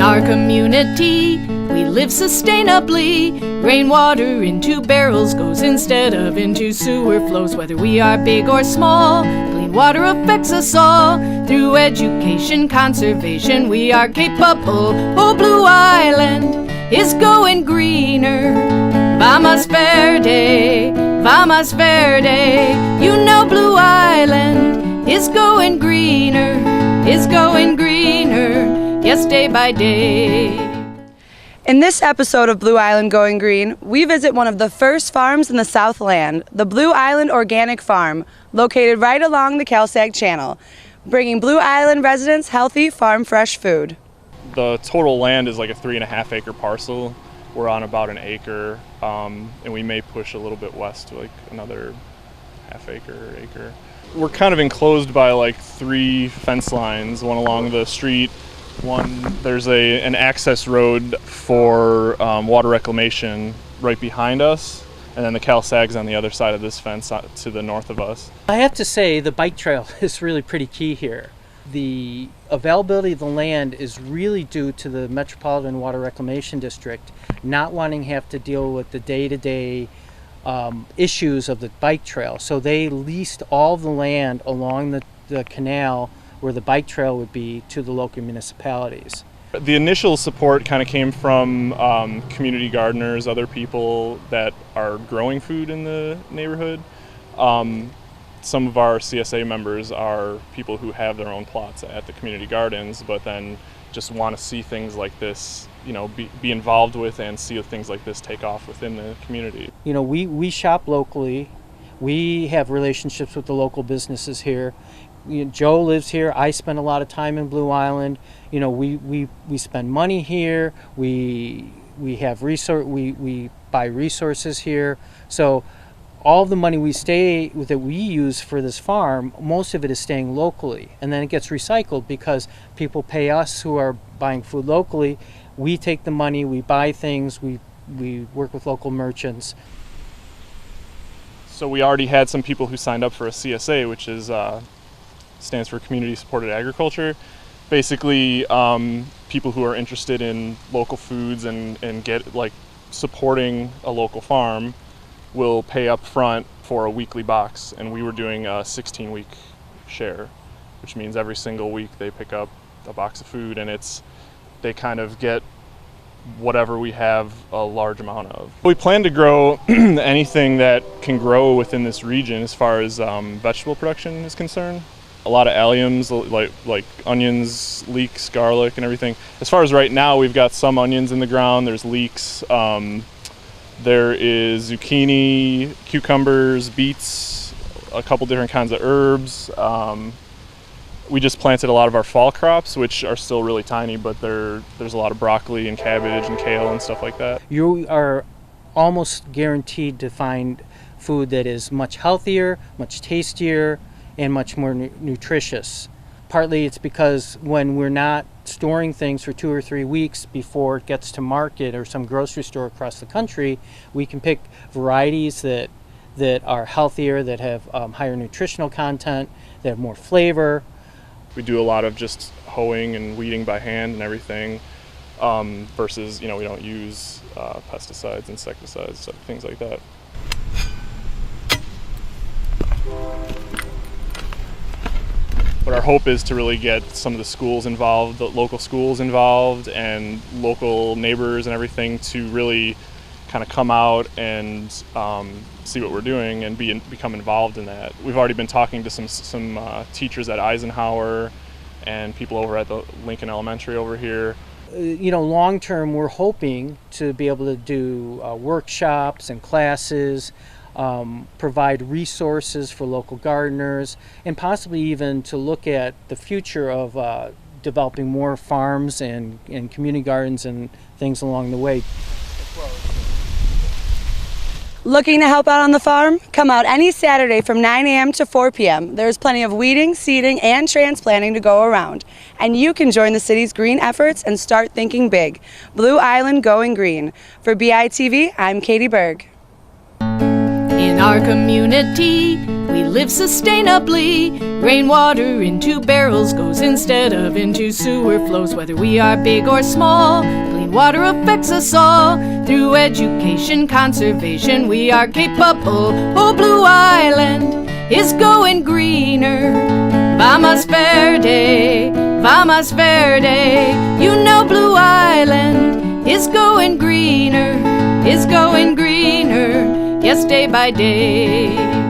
our community, we live sustainably. Rainwater into barrels goes instead of into sewer flows. Whether we are big or small, clean water affects us all. Through education, conservation, we are capable. Oh, Blue Island is going greener. Vamos Verde, Vamos Verde. You know Blue Island is going greener, is going greener, yes, day by day. In this episode of Blue Island Going Green, we visit one of the first farms in the Southland, the Blue Island Organic Farm, located right along the Calsag Channel, bringing Blue Island residents healthy, farm-fresh food. The total land is like a 3.5 acre parcel. We're on about an acre, and we may push a little bit west to like another half acre. We're kind of enclosed by like 3 fence lines, one along the street. There's an access road for water reclamation right behind us, and then the Calsag's on the other side of this fence to the north of us. I have to say the bike trail is really pretty key here. The availability of the land is really due to the Metropolitan Water Reclamation District not wanting to have to deal with the day-to-day issues of the bike trail. So they leased all the land along the canal where the bike trail would be to the local municipalities. The initial support kind of came from community gardeners, other people that are growing food in the neighborhood. Some of our CSA members are people who have their own plots at the community gardens, but then just want to see things like this, you know, be involved with and see things like this take off within the community. You know, we shop locally. We have relationships with the local businesses here. Joe lives here. I spend a lot of time in Blue Island. You know, we spend money here. We have we buy resources here. So all the money that we use for this farm, most of it is staying locally, and then it gets recycled because people pay us who are buying food locally. We take the money, we buy things, we work with local merchants. So we already had some people who signed up for a CSA, which is stands for Community Supported Agriculture. Basically, people who are interested in local foods and get like supporting a local farm will pay up front for a weekly box, and we were doing a 16-week share, which means every single week they pick up a box of food, and they kind of get whatever we have a large amount of. We plan to grow anything that can grow within this region as far as vegetable production is concerned. A lot of alliums like onions, leeks, garlic, and everything. As far as right now, we've got some onions in the ground. There's leeks. There is zucchini, cucumbers, beets, a couple different kinds of herbs. We just planted a lot of our fall crops, which are still really tiny, but there's a lot of broccoli and cabbage and kale and stuff like that. You are almost guaranteed to find food that is much healthier, much tastier, and much more nutritious. Partly it's because when we're not storing things for 2 or 3 weeks before it gets to market or some grocery store across the country, we can pick varieties that are healthier, that have higher nutritional content, that have more flavor. We do a lot of just hoeing and weeding by hand and everything, versus, you know, we don't use pesticides, insecticides, things like that. But our hope is to really get some of the schools involved, the local schools involved, and local neighbors and everything to really kind of come out and see what we're doing and become involved in that. We've already been talking to some teachers at Eisenhower and people over at the Lincoln Elementary over here. You know, long term, we're hoping to be able to do workshops and classes, provide resources for local gardeners, and possibly even to look at the future of developing more farms and community gardens and things along the way. Looking to help out on the farm? Come out any Saturday from 9 a.m. to 4 p.m. There's plenty of weeding, seeding, and transplanting to go around. And you can join the city's green efforts and start thinking big. Blue Island Going Green. For BITV, I'm Katie Berg. In our community, we we live sustainably. Rainwater into barrels goes instead of into sewer flows. Whether we are big or small, clean water affects us all. Through education, conservation, we are capable. Oh, Blue Island is going greener. Vamos Verde, Vamos Verde. You know Blue Island is going greener, is going greener, yes, day by day.